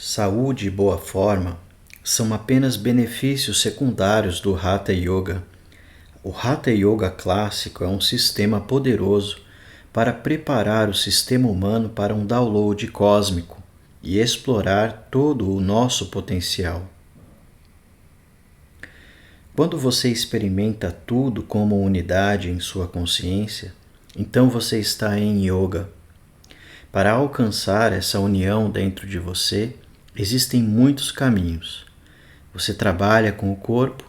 Saúde e boa forma são apenas benefícios secundários do Hatha Yoga. O Hatha Yoga clássico é um sistema poderoso para preparar o sistema humano para um download cósmico e explorar todo o nosso potencial. Quando você experimenta tudo como unidade em sua consciência, então você está em yoga. Para alcançar essa união dentro de você, existem muitos caminhos. Você trabalha com o corpo,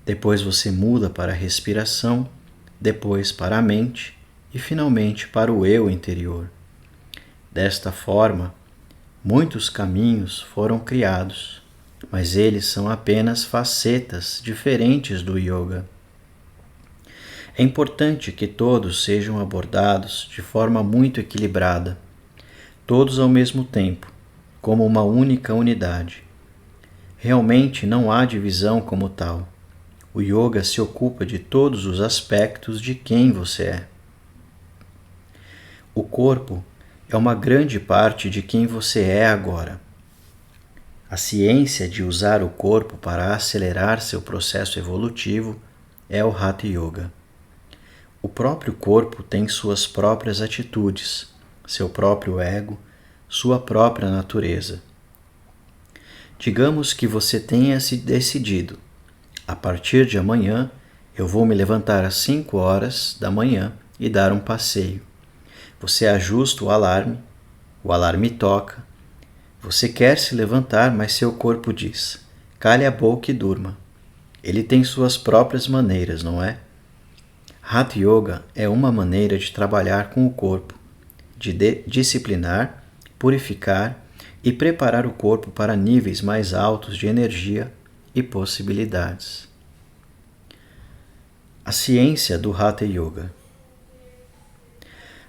depois você muda para a respiração, depois para a mente e finalmente para o eu interior. Desta forma, muitos caminhos foram criados, mas eles são apenas facetas diferentes do yoga. É importante que todos sejam abordados de forma muito equilibrada, todos ao mesmo tempo, como uma única unidade. Realmente não há divisão como tal. O yoga se ocupa de todos os aspectos de quem você é. O corpo é uma grande parte de quem você é agora. A ciência de usar o corpo para acelerar seu processo evolutivo é o Hatha Yoga. O próprio corpo tem suas próprias atitudes, seu próprio ego, sua própria natureza. Digamos que você tenha se decidido: a partir de amanhã eu vou me levantar às 5 horas da manhã e dar um passeio. Você ajusta o alarme toca. Você quer se levantar, mas seu corpo diz: cale a boca e durma. Ele tem suas próprias maneiras, não é? Hatha Yoga é uma maneira de trabalhar com o corpo, de disciplinar, purificar e preparar o corpo para níveis mais altos de energia e possibilidades. A ciência do Hatha Yoga.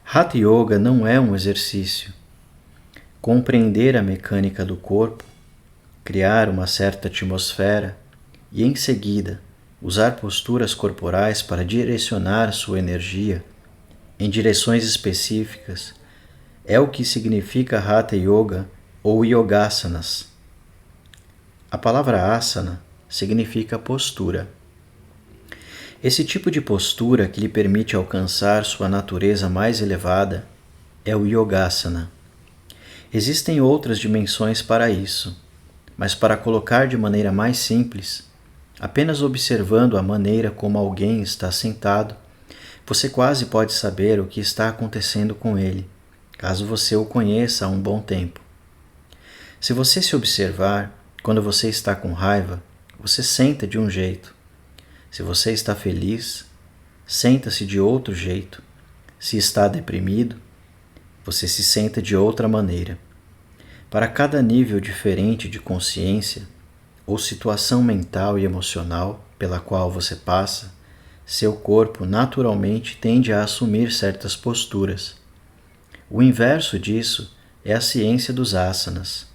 Hatha Yoga não é um exercício. Compreender a mecânica do corpo, criar uma certa atmosfera e, em seguida, usar posturas corporais para direcionar sua energia em direções específicas é o que significa Hatha Yoga ou Yogasanas. A palavra asana significa postura. Esse tipo de postura que lhe permite alcançar sua natureza mais elevada é o Yogasana. Existem outras dimensões para isso, mas para colocar de maneira mais simples, apenas observando a maneira como alguém está sentado, você quase pode saber o que está acontecendo com ele, caso você o conheça há um bom tempo. Se você se observar, quando você está com raiva, você senta de um jeito. Se você está feliz, senta-se de outro jeito. Se está deprimido, você se senta de outra maneira. Para cada nível diferente de consciência ou situação mental e emocional pela qual você passa, seu corpo naturalmente tende a assumir certas posturas. O inverso disso é a ciência dos asanas.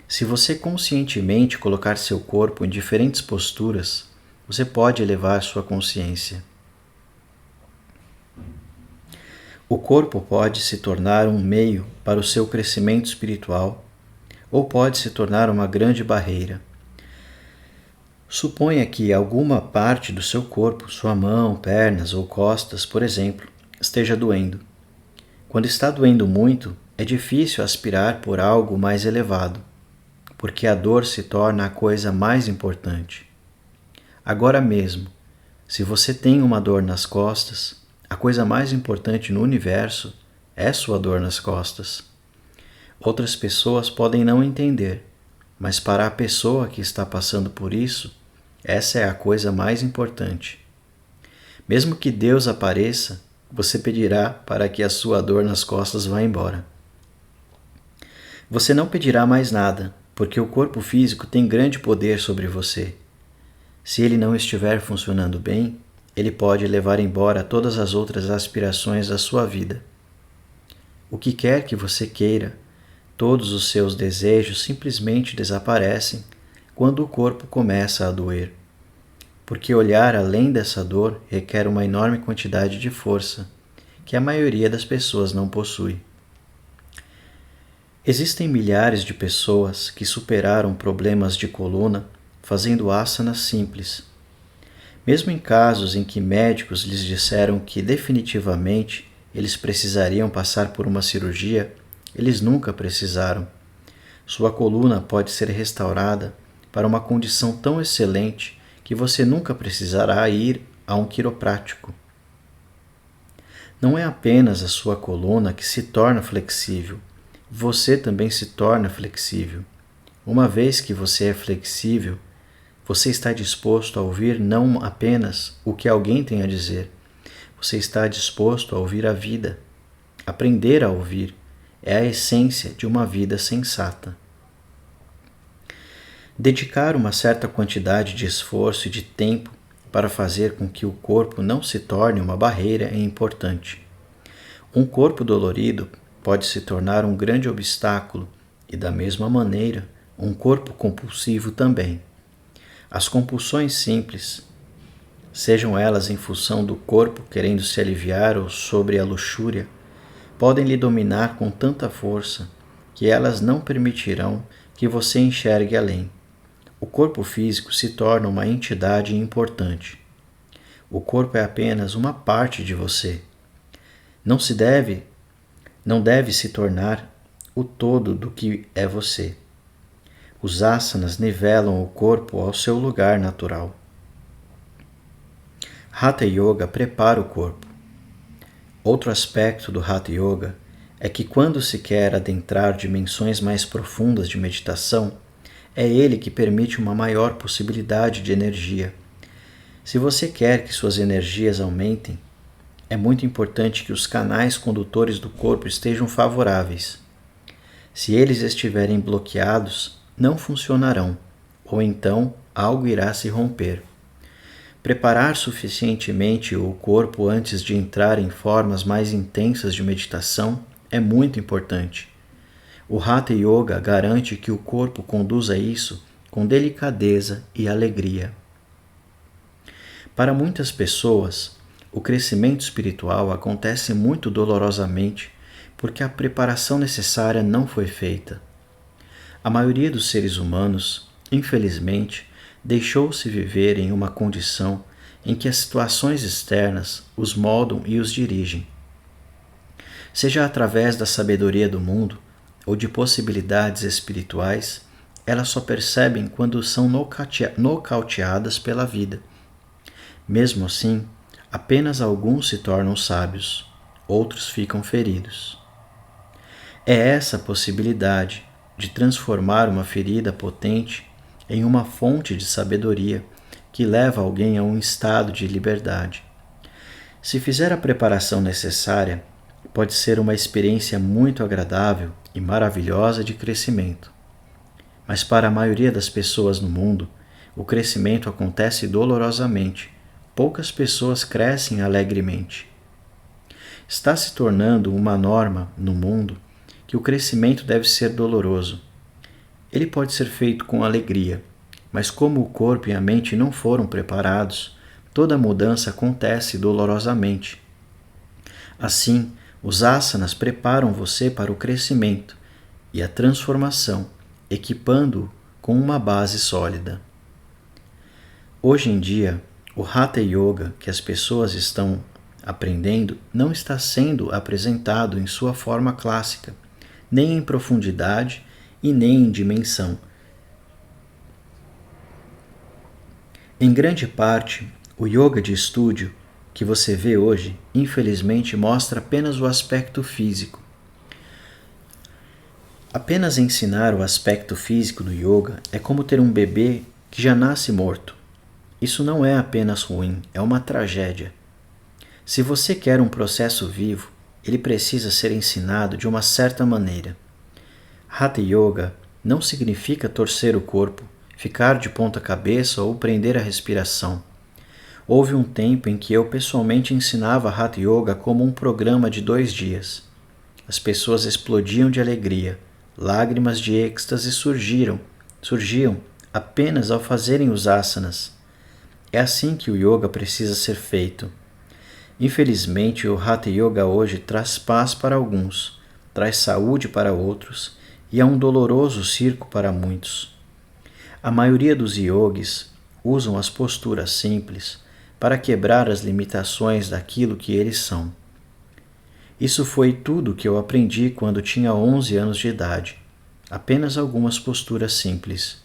Se você conscientemente colocar seu corpo em diferentes posturas, você pode elevar sua consciência. O corpo pode se tornar um meio para o seu crescimento espiritual ou pode se tornar uma grande barreira. Suponha que alguma parte do seu corpo, sua mão, pernas ou costas, por exemplo, esteja doendo. Quando está doendo muito, é difícil aspirar por algo mais elevado, porque a dor se torna a coisa mais importante. Agora mesmo, se você tem uma dor nas costas, a coisa mais importante no universo é sua dor nas costas. Outras pessoas podem não entender, mas para a pessoa que está passando por isso, essa é a coisa mais importante. Mesmo que Deus apareça, você pedirá para que a sua dor nas costas vá embora. Você não pedirá mais nada, porque o corpo físico tem grande poder sobre você. Se ele não estiver funcionando bem, ele pode levar embora todas as outras aspirações da sua vida. O que quer que você queira, todos os seus desejos simplesmente desaparecem quando o corpo começa a doer. Porque olhar além dessa dor requer uma enorme quantidade de força, que a maioria das pessoas não possui. Existem milhares de pessoas que superaram problemas de coluna fazendo asanas simples. Mesmo em casos em que médicos lhes disseram que definitivamente eles precisariam passar por uma cirurgia, eles nunca precisaram. Sua coluna pode ser restaurada para uma condição tão excelente que você nunca precisará ir a um quiroprático. Não é apenas a sua coluna que se torna flexível, você também se torna flexível. Uma vez que você é flexível, você está disposto a ouvir não apenas o que alguém tem a dizer, você está disposto a ouvir a vida. Aprender a ouvir é a essência de uma vida sensata. Dedicar uma certa quantidade de esforço e de tempo para fazer com que o corpo não se torne uma barreira é importante. Um corpo dolorido pode se tornar um grande obstáculo e, da mesma maneira, um corpo compulsivo também. As compulsões simples, sejam elas em função do corpo querendo se aliviar ou sobre a luxúria, podem lhe dominar com tanta força que elas não permitirão que você enxergue além. O corpo físico se torna uma entidade importante. O corpo é apenas uma parte de você. Não deve se tornar o todo do que é você. Os asanas nivelam o corpo ao seu lugar natural. Hatha Yoga prepara o corpo. Outro aspecto do Hatha Yoga é que quando se quer adentrar dimensões mais profundas de meditação, é ele que permite uma maior possibilidade de energia. Se você quer que suas energias aumentem, é muito importante que os canais condutores do corpo estejam favoráveis. Se eles estiverem bloqueados, não funcionarão, ou então algo irá se romper. Preparar suficientemente o corpo antes de entrar em formas mais intensas de meditação é muito importante. O Hatha Yoga garante que o corpo conduza isso com delicadeza e alegria. Para muitas pessoas, o crescimento espiritual acontece muito dolorosamente porque a preparação necessária não foi feita. A maioria dos seres humanos, infelizmente, deixou-se viver em uma condição em que as situações externas os moldam e os dirigem. Seja através da sabedoria do mundo ou de possibilidades espirituais, elas só percebem quando são nocauteadas pela vida. Mesmo assim, apenas alguns se tornam sábios, outros ficam feridos. É essa possibilidade de transformar uma ferida potente em uma fonte de sabedoria que leva alguém a um estado de liberdade. Se fizer a preparação necessária, pode ser uma experiência muito agradável e maravilhosa de crescimento. Mas para a maioria das pessoas no mundo, o crescimento acontece dolorosamente. Poucas pessoas crescem alegremente. Está se tornando uma norma no mundo que o crescimento deve ser doloroso. Ele pode ser feito com alegria, mas como o corpo e a mente não foram preparados, toda mudança acontece dolorosamente. Assim, os asanas preparam você para o crescimento e a transformação, equipando-o com uma base sólida. Hoje em dia, o Hatha Yoga que as pessoas estão aprendendo não está sendo apresentado em sua forma clássica, nem em profundidade e nem em dimensão. Em grande parte, o yoga de estúdio que você vê hoje, infelizmente, mostra apenas o aspecto físico. Apenas ensinar o aspecto físico do yoga é como ter um bebê que já nasce morto. Isso não é apenas ruim, é uma tragédia. Se você quer um processo vivo, ele precisa ser ensinado de uma certa maneira. Hatha Yoga não significa torcer o corpo, ficar de ponta cabeça ou prender a respiração. Houve um tempo em que eu pessoalmente ensinava Hatha Yoga como um programa de 2 dias. As pessoas explodiam de alegria, lágrimas de êxtase surgiam apenas ao fazerem os asanas. É assim que o yoga precisa ser feito. Infelizmente, o Hatha Yoga hoje traz paz para alguns, traz saúde para outros e é um doloroso circo para muitos. A maioria dos yogis usam as posturas simples para quebrar as limitações daquilo que eles são. Isso foi tudo que eu aprendi quando tinha 11 anos de idade. Apenas algumas posturas simples.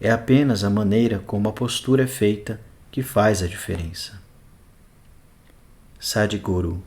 É apenas a maneira como a postura é feita que faz a diferença. Sadhguru.